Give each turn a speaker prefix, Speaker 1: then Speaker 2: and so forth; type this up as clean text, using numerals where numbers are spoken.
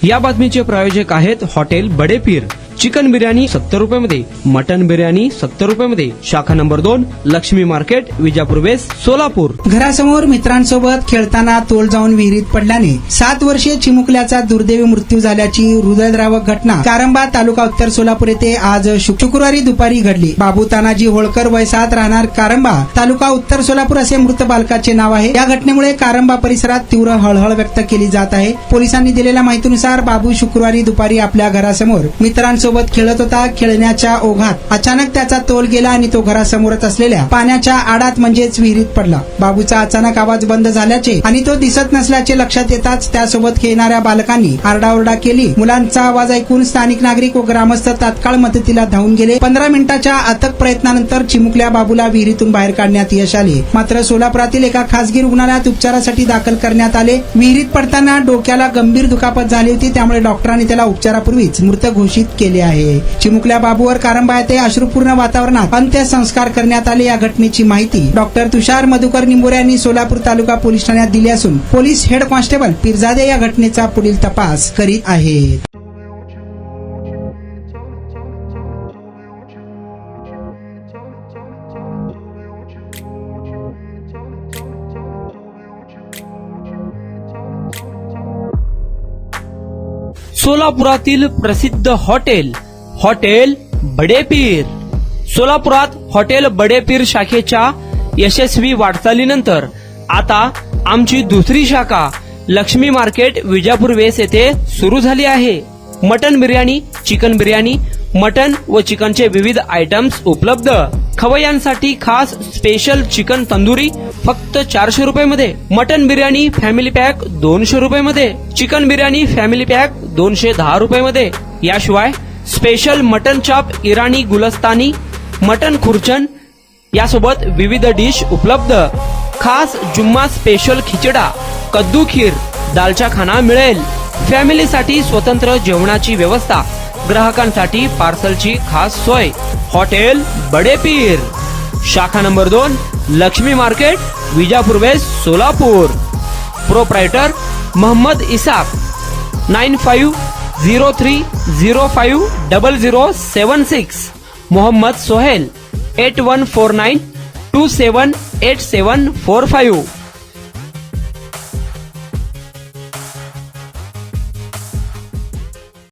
Speaker 1: या बातमीचे प्रायोजक आहेत हॉटेल बडे पीर। चिकन बिर्याणी 70 रुपयामध्ये, मटन बिर्याणी 70 रुपयामध्ये। शाखा number 2, Laxmi market, Vijapur west, Solapur.
Speaker 2: घरासमोर मित्रांसोबत खेळताना तोल जाऊन विहिरीत पडल्याने 7 वर्षीय चिमुकल्याचा दुर्दैवी मृत्यू झाल्याची हृदयद्रावक घटना कारंबा तालुका उत्तर सोलापूर येथे आज शुक्रवारी दुपारी घडली। बाबू तानाजी होळकर वय 7 राहणार कारंबा तालुका उत्तर सोलापूर असे मृत बालकाचे नाव आहे। या घटनेमुळे कारंबा परिसरात तीव्र हळहळ व्यक्त केली जात आहे। पोलिसांनी दिलेल्या माहितीनुसार बाबू शुक्रवारी दुपारी आपल्या घरासमोर मित्रांसोबत खेळत होता। खेळण्याच्या ओघात अचानक त्याचा तोल गेला आणि तो घरासमोरच असलेल्या पाण्याच्या आडात म्हणजेच विहिरीत पडला। बाबूचा अचानक आवाज बंद झाल्याचे आणि तो दिसत नसल्याचे लक्षात येताच त्यासोबत खेळणाऱ्या बालकांनी आरडाओरडा केली। मुलांचा आवाज ऐकून स्थानिक नागरिक व ग्रामस्थ तात्काळ मदतीला धावून गेले। 15 मिनिटाच्या अथक प्रयत्नानंतर चिमुकल्या बाबूला विहिरीतून बाहेर काढण्यात यश आले। मात्र सोलापुरातील एका खासगी रुग्णालयात उपचारासाठी दाखल करण्यात आले। विहिरीत पडताना डोक्याला गंभीर दुखापत झाली होती, त्यामुळे डॉक्टरांनी त्याला उपचारापूर्वीच मृत घोषित केले आहे। चिमुकल्या बाबूवर कारंबा येथे अश्रुपूर्ण वातावरणात अंत्यसंस्कार करण्यात आले। या घटनेची माहिती डॉक्टर तुषार मधुकर निंबोरे यांनी सोलापूर तालुका पोलीस ठाण्यात दिली असून पोलीस हेड कॉन्स्टेबल पिरजादे या घटनेचा पुढील तपास करीत आहेत।
Speaker 1: सोलापुरातील प्रसिद्ध हॉटेल बडे पीर। सोलापुरात हॉटेल बडे पीर शाखेच्या यशस्वी वाटचालीनंतर आता आमची दुसरी शाखा लक्ष्मी मार्केट, विजापूर वेस्ट येथे सुरू झाली आहे। Mutton biryani, chicken biryani, mutton व चिकनचे विविध आयटम्स उपलब्ध। खवय्यांसाठी खास स्पेशल चिकन तंदुरी फक्त 400 रुपयामध्ये, मटन बिर्याणी फॅमिली पॅक 200 रुपयामध्ये, चिकन बिर्याणी फॅमिली पॅक 210 रुपयामध्ये। याशिवाय स्पेशल मटन चॉप, इराणी गुलस्तानी, मटन खुर्चन यासोबत विविध डिश उपलब्ध। खास जुम्मा स्पेशल खिचडा, कद्दू खीर, दालचा खाना मिळेल। फॅमिलीसाठी स्वतंत्र जेवणाची व्यवस्था, ग्राहकांसाठी पार्सलची खास सोय। हॉटेल बडे पीर, शाखा number 2, Laxmi market, Vijapur west, Solapur. Proprietor Mohammad Isaq, 9503050076। Mohammad Sohail, 8149278745।